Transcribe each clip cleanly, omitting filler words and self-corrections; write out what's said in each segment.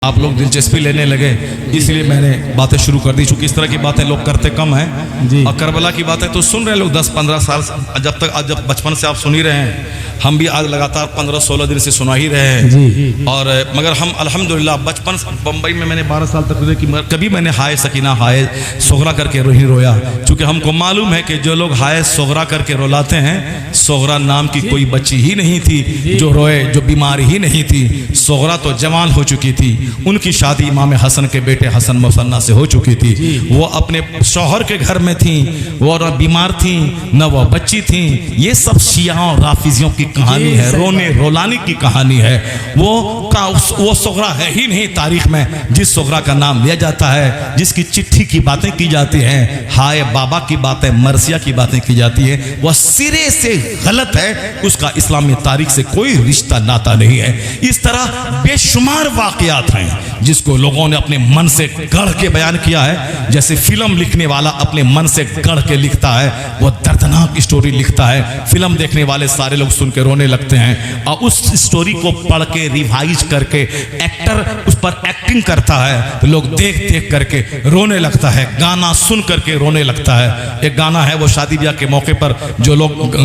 आप लोग दिलचस्पी लेने लगे इसलिए मैंने बातें शुरू कर दी, चूंकि इस तरह की बातें लोग करते कम हैं जी। और करबला की बातें तो सुन रहे हैं लोग 10-15 साल, जब बचपन से आप सुन ही रहे हैं, हम भी आज लगातार 15-16 दिन से सुना ही रहे हैं जी। और मगर हम अल्हम्दुलिल्लाह बचपन बम्बई में मैंने 12 साल तक कि कभी मैंने हाय सकीना हाय सोगरा करके नहीं रोया, क्योंकि हमको मालूम है कि जो लोग हाय सोगरा करके रोलाते हैं, सोगरा नाम की कोई बच्ची ही नहीं थी जो रोए, जो बीमार ही नहीं थी। सोगरा तो जवान हो चुकी थी, उनकी शादी इमाम हसन के बेटे हसन मुसन्ना से हो चुकी थी, वो अपने शौहर के घर में थी, वो न बीमार थी न वो बच्ची थी। ये सब शिया और राफिजियों की कहानी है, रोने रोलाने की कहानी है। वो सोगरा है ही नहीं तारीख में जिस सोगरा का नाम लिया जाता है, जिसकी चिट्ठी की बातें की जाती हैं, हाय बाबा की बातें, मरसिया की बातें की जाती है, वह सिरे से गलत है, उसका इस्लामी तारीख से कोई रिश्ता नाता नहीं है। इस तरह बेशुमार वाकयात हैं जिसको लोगों ने अपने मन से गढ़ के बयान किया है। जैसे फिल्म लिखने वाला अपने मन से गढ़ के लिखता है, वो दर्दनाक स्टोरी लिखता है, फिल्म देखने वाले सारे लोग सुन के रोने लगते हैं, और उस स्टोरी को पढ़ के रिवाइज करके एक्टर उस पर एक्टिंग करता है, तो लोग देख देख करके रोने लगता है, गाना सुन करके रोने लगता है। एक गाना है वो शादी ब्याह के मौके पर जो लोग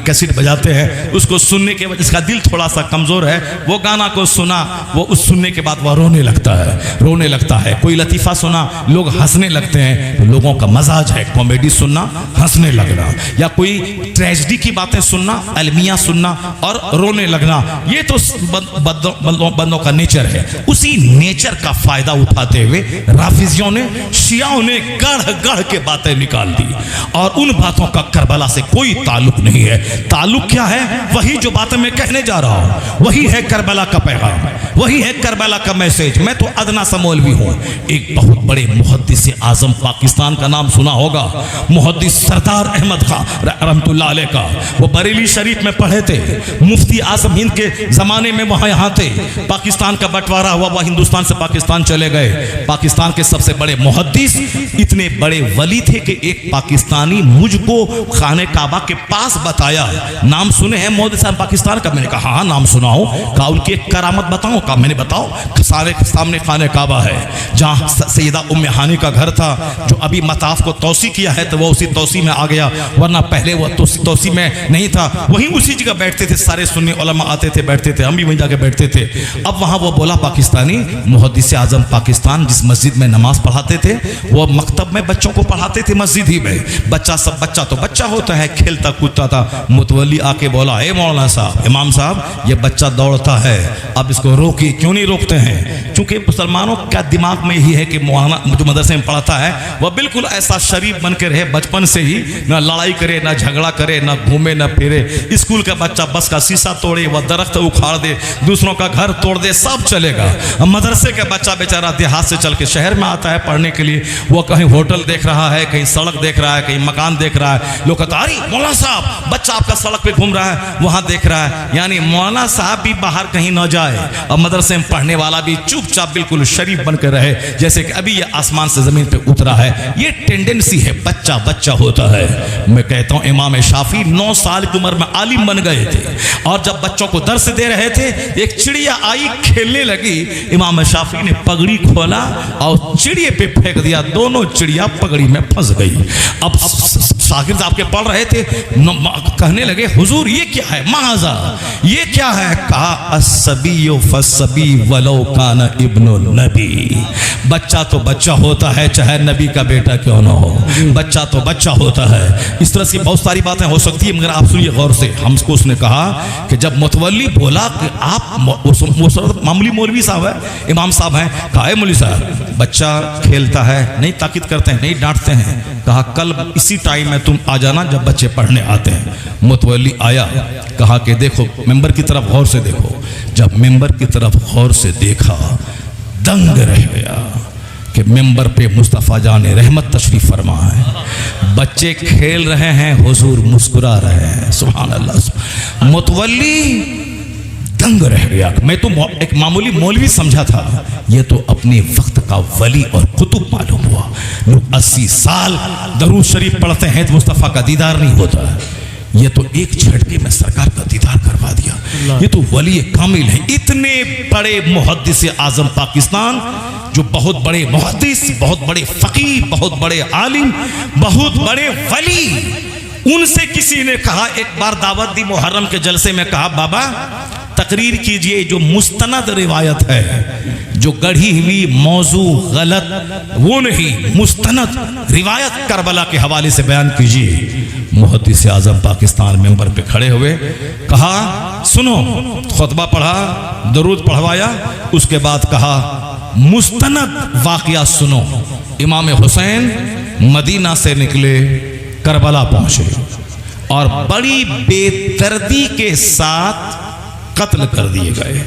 कैसेट बजाते हैं, उसको सुनने के बाद जिसका दिल थोड़ा सा कमजोर है, वो गाना को सुना, वो उस सुनने के बाद वह रोने लगता है। कोई लतीफ़ा सुना, लोग हंसने लगते हैं, तो लोगों का मजाज है कॉमेडी सुनना, हंसने लगना, या कोई ट्रेजेडी की बातें सुनना, अलमिया सुनना और रोने लगना। ये तो बंदों का नेचर है। उसी नेचर का फायदा उठाते हुए राफिजियों ने, शियाओं ने गढ़ गढ़ के बातें निकाल दी, और उन बातों का करबला से कोई ताल्लुक नहीं है। ताल्लुक क्या है? वही जो बातें मैं कहने जा रहा हूं, वही है करबला का पैगाम, वही है करबला का मैसेज। मैं तो अदना सा मौलवी हूं। एक बहुत बड़े मुहद्दिस आजम पाकिस्तान का नाम सुना होगा, मुहद्दिस सरदार अहमद खां रहमतुल्लाह अलैह का। वो बरेली शरीफ में पढ़े थे, मुफ्ती आजम हिंद के जमाने में वहां यहाँ थे। पाकिस्तान का बंटवारा हुआ, वह हिंदुस्तान से पाकिस्तान चले गए। पाकिस्तान के सबसे बड़े मुहद्दिस, इतने बड़े वली थे कि एक पाकिस्तानी मुझको खाने काबा के पास बताया, नाम सुने हैं मोदी साहब पाकिस्तान का? मैंने कहा हाँ नाम सुना हूं। कहा उनकी एक करामत बताऊं? कहा मैंने बताओ। सारे सामने खाने काबा है, जहां सैयदा उम्मे हानी का घर था, जो अभी मताफ को तौसी किया है तो वो उसी तौसी में आ गया, वरना पहले वो तौसी में नहीं था। वहीं उसी जगह बैठते थे, सारे सुन्नी उलमा आते थे, बैठते थे, हम भी वहीं जाके बैठते थे। अब वहां वो बोला पाकिस्तानी मुहद्दिस आजम पाकिस्तान जिस मस्जिद में नमाज पढ़ाते थे, वो मकतब में बच्चों को पढ़ाते थे, मस्जिद ही में। बच्चा तो बच्चा होता है, खेलता कूदता था। मुतवल्ली आके बोला, हे मौलाना साहब, इमाम साहब, ये बच्चा दौड़ता है, अब इसको रोकिए। क्यों नहीं रोकते हैं? क्योंकि मुसलमानों का दिमाग में ही है कि मौलाना जो मदरसे में पढ़ाता है वह बिल्कुल ऐसा शरीफ बन के रहे बचपन से ही, ना लड़ाई करे, ना झगड़ा करे, ना घूमे, ना फिरे। स्कूल का बच्चा बस का शीशा तोड़े, वह दरख्त उखाड़ दे, दूसरों का घर तोड़ दे, सब चलेगा। मदरसे का बच्चा बेचारा देहात से चल के शहर में आता है पढ़ने के लिए, वो कहीं होटल देख रहा है, कहीं सड़क देख रहा है, कहीं मकान देख रहा है। लोग कहते अरे मौलाना साहब, बच्चा आपका सड़क पे घूम रहा है, वहां देख रहा है। यानी मौलाना साहब भी बाहर कहीं न जाए और मदरसे में पढ़ने वाला भी चुपचाप बिल्कुल शरीफ बनकर रहे, जैसे कि अभी ये आसमान से जमीन पे उतरा है। ये टेंडेंसी है, बच्चा बच्चा होता है। मैं कहता हूं इमाम शाफी 9 साल की उम्र में आलिम बन गए थे, और जब बच्चों को दर्स दे रहे थे, एक चिड़िया आई खेलने लगी, इमाम शाफी ने पगड़ी खोला और चिड़िया पे फेंक दिया, दोनों चिड़िया पगड़ी में फंस गई। अब शागिर्द आपके पढ़ रहे थे, कहने लगे हुजूर ये क्या है? महाजा ये क्या है? कहा अस्सबीयु फस्सबी वलो कान इब्नु नबी। बच्चा तो बच्चा होता है, चाहे नबी का बेटा क्यों ना हो, बच्चा तो बच्चा होता है। इस तरह से बहुत सारी बातें हो सकती है, मगर आप सुनिए गौर से। हमको उसने कहा कि जब मुतवल्ली बोला कि आप मामूली मौलवी साहब है, इमाम साहब हैं, कहा मौलवी साहब बच्चा खेलता है, नहीं ताकीद करते हैं, नहीं डांटते हैं। कहा कल इसी टाइम में तुम आ जाना जब बच्चे पढ़ने आते हैं। मुतवल्ली आया, कहा कि देखो मेंबर की तरफ गौर से देखो। जब मेंबर की तरफ गौर से देखा, दंग रह गया कि मेंबर पे मुस्तफ़ा जाने रहमत तशरीफ फरमा है, बच्चे खेल रहे हैं, हुजूर मुस्कुरा रहे हैं। सुभान अल्लाह। मुतवल्ली दंग रह गया। मैं तो एक मामूली मौलवी समझा था, ये तो अपने वक्त का वली और कुतुब मालूम हुआ। लोग 80 साल दरूद शरीफ पढ़ते हैं तो मुस्तफ़ा का दीदार नहीं होता है। ये तो एक झटके में सरकार का दीदार करवा दिया। ये तो वली कामिल है। इतने बड़े मुहद्दिस आजम पाकिस्तान, जो बहुत बड़े मुहद्दिस, बहुत बड़े फकीह, बहुत बड़े आलिम, बहुत बड़े वली, उनसे किसी ने कहा, एक बार दावत दी मुहर्रम के जलसे में, कहा बाबा तकरीर कीजिए जो मुस्तनद रिवायत है, जो गढ़ी हुई मौजू गलत वो नहीं, मुस्तनद रिवायत करबला के हवाले से बयान कीजिए। मुहद्दिस आजम पाकिस्तान मेंबर पे खड़े हुए, कहा सुनो, खुतबा पढ़ा, दरूद पढ़वाया, उसके बाद कहा मुस्तनद वाकया सुनो। इमाम हुसैन मदीना से निकले, करबला पहुंचे और बड़ी बेदर्दी के साथ कत्ल कर दिए गए।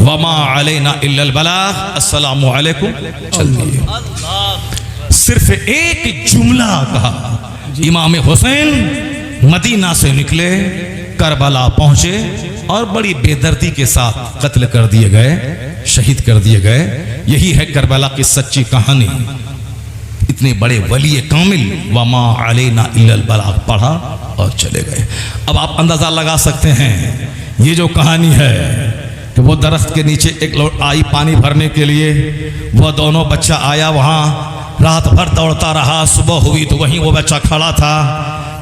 वमा अलैना इल्लल बलाग, अस्सलामु अलैकुम, चल दिए। सिर्फ एक जुमला कहा, इमाम हुसैन मदीना से निकले, करबला पहुंचे और बड़ी बेदर्दी के साथ कत्ल कर दिए गए, शहीद कर दिए गए। यही है करबला की सच्ची कहानी। इतने बड़े वली कामिल, वमा अलैना इल्लल बलाग पढ़ा और चले गए। अब आप अंदाजा लगा सकते हैं, ये जो कहानी है कि वो दरख्त के नीचे एक लोग आई पानी भरने के लिए, वह दोनों बच्चा आया, वहां रात भर दौड़ता रहा, सुबह हुई तो वहीं वो बच्चा खड़ा था।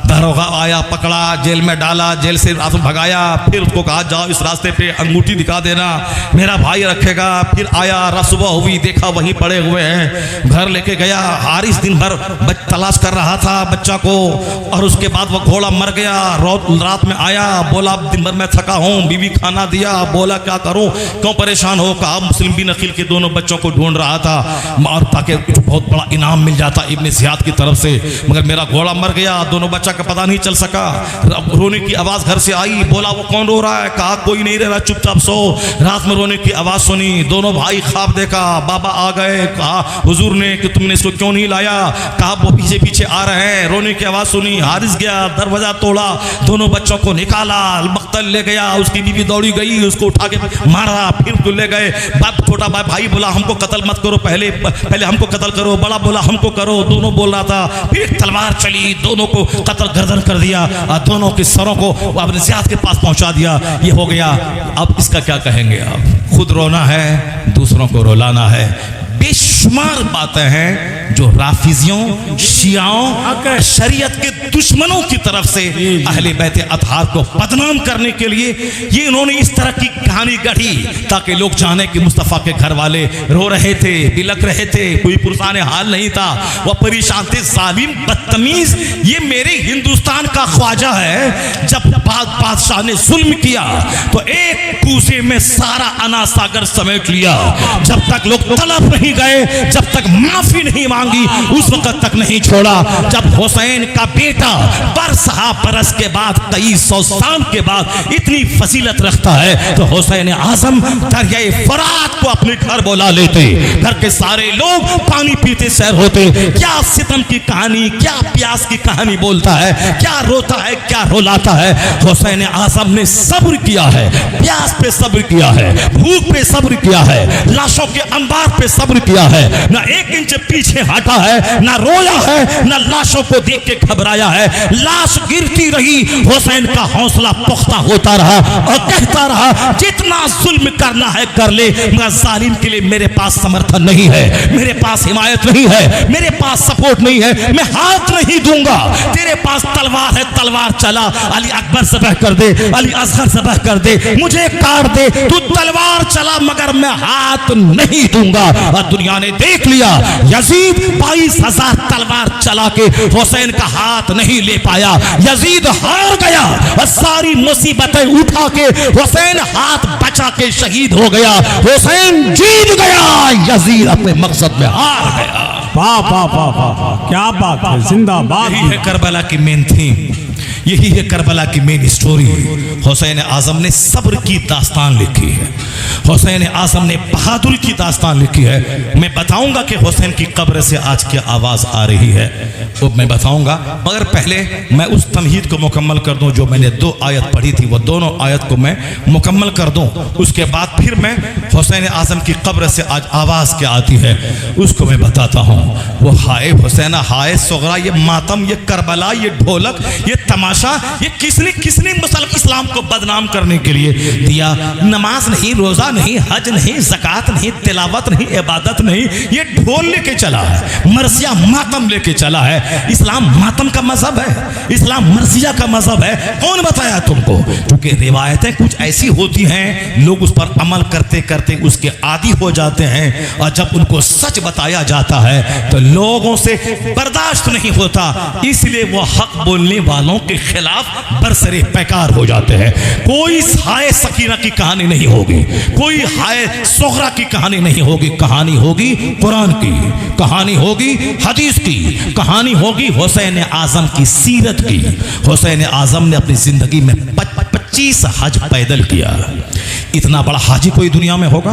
दरोगा आया, पकड़ा, जेल में डाला, जेल से रात भगाया, फिर उसको कहा जाओ इस रास्ते पे अंगूठी दिखा देना, मेरा भाई रखेगा। फिर आया, सुबह हुई, देखा वहीं पड़े हुए हैं, घर लेके गया। हारिस दिन भर तलाश कर रहा था बच्चा को, और उसके बाद वह घोड़ा मर गया। रात में आया, बोला दिन भर मैं थका हूँ, बीवी खाना दिया, बोला क्या करूँ, क्यों परेशान हो, कहा मुस्लिम बिन अकील के दोनों बच्चों को ढूंढ रहा था, और ताकि बहुत बड़ा इनाम मिल जाता इब्न ज़ियाद की तरफ से, मगर मेरा घोड़ा मर गया, दोनों बच्चा का पता नहीं चल सका। रोने की आवाज घर से आई, बोला वो कौन रो रहा है, कहा कोई नहीं रह रहा, चुपचाप सो। रात में रोने की आवाज सुनी, दोनों भाई ख्वाब देखा, बाबा आ गए, कहा हुजूर ने कि तुमने इसको क्यों नहीं लाया, कहा वो पीछे पीछे आ रहे हैं। रोने की आवाज सुनी, हारिस गया, दरवाजा तोड़ा, दोनों बच्चों को निकाला, मख्तल ले गया, उसकी बीवी दौड़ी गई, उसको उठा के मारा, फिर ले गए। बाप छोटा भाई बोला हमको कत्ल मत करो, पहले हमको कत्ल करो, बड़ा बोला हमको करो, दोनों बोल रहा था। फिर तलवार चली, दोनों को कत्ल गर्दन कर दिया और दोनों के सरों को इब्न ज़ियाद के पास पहुंचा दिया। ये हो गया। अब इसका क्या कहेंगे आप? खुद रोना है, दूसरों को रुलाना है। बेशुमार बातें हैं जो राफिजियों, शियाओं, शरीयत के दुश्मनों की तरफ से अहले बैत अतहार को बदनाम करने के लिए ये इन्होंने इस तरह की कहानी गढ़ी, ताकि लोग जाने कि मुस्तफ़ा के घर वाले रो रहे थे, बिलक रहे थे, कोई पुरसाने हाल नहीं था, वह परेशान थे, जालिम, बदतमीज। ये मेरे हिंदुस्तान का ख्वाजा है। जब बादशाह ने जुल्म किया तो एक कूजे में सारा अना सागर समेट लिया। जब तक लोग तलब नहीं गए, जब तक माफी नहीं मांगी, उस वक्त तक नहीं छोड़ा। जब हुसैन का बेटा बरसहा बरस के बाद, कई सौ साल के बाद इतनी फजीलत रखता है, तो हुसैन आजम दरियाए फरात को अपने घर बुला लेते, घर के सारे लोग पानी पीते सैर होते। क्या सितम की कहानी, क्या प्यास की कहानी बोलता है, क्या रोता है, क्या रुलाता है। हुसैन आजम ने सब्र किया है, प्यास पे सब्र किया है, भूख पे सब्र किया है, लाशों के अंबार पे सब्र किया है, ना एक इंच पीछे हटा है, ना रोया है, ना लाशों को देख के घबराया है। लाश गिरती रही, हुसैन का हौसला पुख्ता होता रहा और कहता रहा जितना जुल्म करना है कर ले, मगर जालिम के लिए मेरे पास समर्थन नहीं है, मेरे पास हिमायत नहीं है, मेरे पास सपोर्ट नहीं है, मैं हाथ नहीं दूंगा। तेरे पास तलवार है, तलवार चला, अली अकबर ज़बह कर दे, अली असगर ज़बह कर दे, मुझे काट दे, तू तलवार चला, मगर मैं हाथ नहीं दूंगा। और दुनिया ने देख लिया, यजीद 22,000 तलवार चला के हुसैन का हाथ नहीं ले पाया। यजीद हार गया और सारी मुसीबतें उठा के हुसैन हाथ बचा के शहीद हो गया। हुसैन जीत गया, यजीद अपने मकसद में हार गया। वाह वाह वाह वाह, क्या बात है, जिंदाबाद। यही है करबला की मेन थीम, यही है करबला की मेन स्टोरी। हुसैन आजम ने सब्र की दास्तान लिखी है, हुसैन आजम ने बहादुरी की दास्तान लिखी है। मैं बताऊंगा कि हुसैन की कब्र से आज क्या आवाज़ आ रही है, वो मैं बताऊंगा, मगर पहले मैं उस तमहीद को मुकम्मल कर दूं जो मैंने 2 आयत पढ़ी थी, वो दोनों आयत को मैं मुकम्मल कर दूं। उसके बाद फिर मैं हुसैन आजम की कब्र से आज आवाज़ क्या आती है उसको मैं बताता हूँ। वो हाय हुसैना, हाय सुगरा, ये मातम, ये करबला, ये ढोलक, ये तमाशा तमाशा, ये किसने किसने मुसलमान इस्लाम को बदनाम करने के लिए दिया? नमाज नहीं, रोजा नहीं, हज नहीं, ज़कात नहीं, तिलावत नहीं, इबादत नहीं, ये ढोल लेके चला है, मर्सिया मातम लेके चला है। इस्लाम मातम का मजहब है, इस्लाम मर्सिया का मजहब है। कौन बताया तुमको? क्योंकि रिवायतें कुछ ऐसी होती हैं, लोग उस पर अमल करते करते उसके आदी हो जाते हैं, और जब उनको सच बताया जाता है तो लोगों से बर्दाश्त नहीं होता, इसलिए वो हक बोलने वालों के खिलाफ बरसरे पैकार हो जाते हैं। कोई हाय सकीना की कहानी नहीं होगी, कोई हाय सोहरा की कहानी नहीं होगी, कहानी होगी कुरान की, कहानी होगी हदीस की, कहानी होगी हुसैन आजम की सीरत की। हुसैन आजम ने अपनी जिंदगी में 25 हज पैदल किया। इतना बड़ा हाजी कोई दुनिया में होगा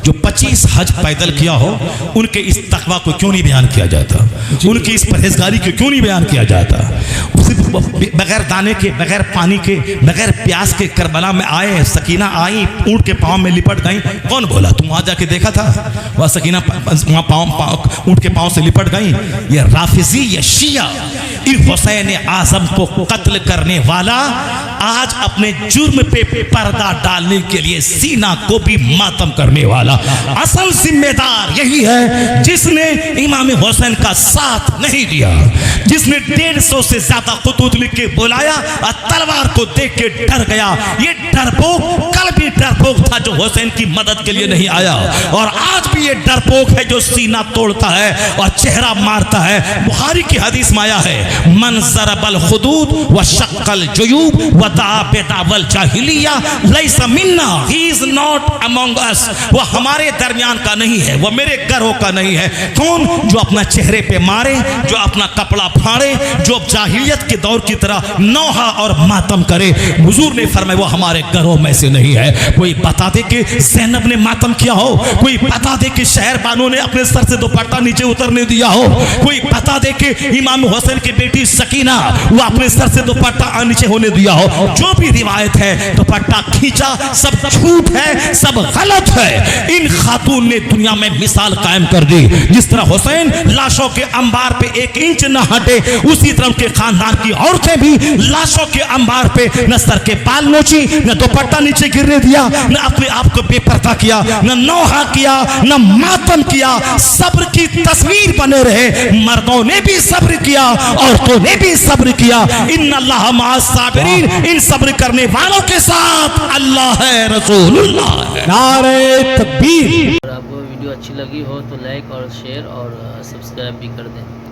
जो 25 हज पैदल किया हो? उनके इस तकवा को क्यों नहीं बयान किया जाता? उनकी इस परहेजगारी को क्यों नहीं बयान किया जाता? बगैर दाने के, बगैर पानी के, बगैर प्यास के करबला में आए, सकीना आई, ऊंट के पाँव में लिपट गई। कौन बोला? तुम वहां जाके देखा था? वह सकीना वहां पाँव ऊंट के पाँव से लिपट गई। ये राफिजी, ये शिया, इन हुसैन आजम को कत्ल करने वाला आज अपने जुर्म पे पर्दा डालने के लिए सीना को भी मातम करने वाला असल जिम्मेदार यही है, जिसने इमाम हुसैन का साथ नहीं दिया, जिसने 150 से ज्यादा खुतूत लिख के बुलाया और तलवार को देख के डर गया। ये डरपोक कल भी डरपोक था जो हुसैन की मदद के लिए नहीं आया, और आज भी ये डरपोक है जो सीना तोड़ता है और चेहरा मारता है। बुखारी की हदीस में आया है, मन ज़रबल हुदूद व शक्कल जुयूब व दाबल जाहिलिया लैसा मिन्ना, ही इज नॉट अमंग अस। वो हमारे दरमियान का नहीं है, वो मेरे घरों का नहीं है। कौन? जो अपना चेहरे पे मारे, जो अपना कपड़ा फाड़े, जो जाहिलियत के दौर की तरह नौहा और मातम करे। हुजूर ने फरमाया वो हमारे घरों में से नहीं है। कोई बता दे कि ज़ैनब ने मातम किया हो, कोई बता दे कि शहर बानो ने अपने सर से दुपट्टा नीचे उतरने दिया हो, कोई बता दे कि इमाम हुसैन की बेटी सकीना वो अपने सर से दुपट्टा नीचे होने दिया हो। जो भी रिवायत है दुपट्टा खींचा, सब झूठ है, सब गलत है। इन खातून ने दुनिया में मिसाल कायम कर दी। जिस तरह हुसैन लाशों के अंबार पे 1 इंच न हटे, उसी तरह के खानदान की औरतें भी लाशों के अंबार पे न सर के बाल नोची, न दुपट्टा नीचे गिरने दिया, न अपने आप को बेपर्दा किया, न नौहा किया, न मातम किया। सब्र की तस्वीर बने रहे। मर्दों ने भी सब्र किया, औरतों ने भी सब्र किया। इन्नल्लाह मअस साबिरीन, इन सब्र करने वालों के साथ अल्लाह है, रसूलुल्लाह है। नारे तकबीर। अगर आपको वीडियो अच्छी लगी हो तो लाइक और शेयर और सब्सक्राइब भी कर दें।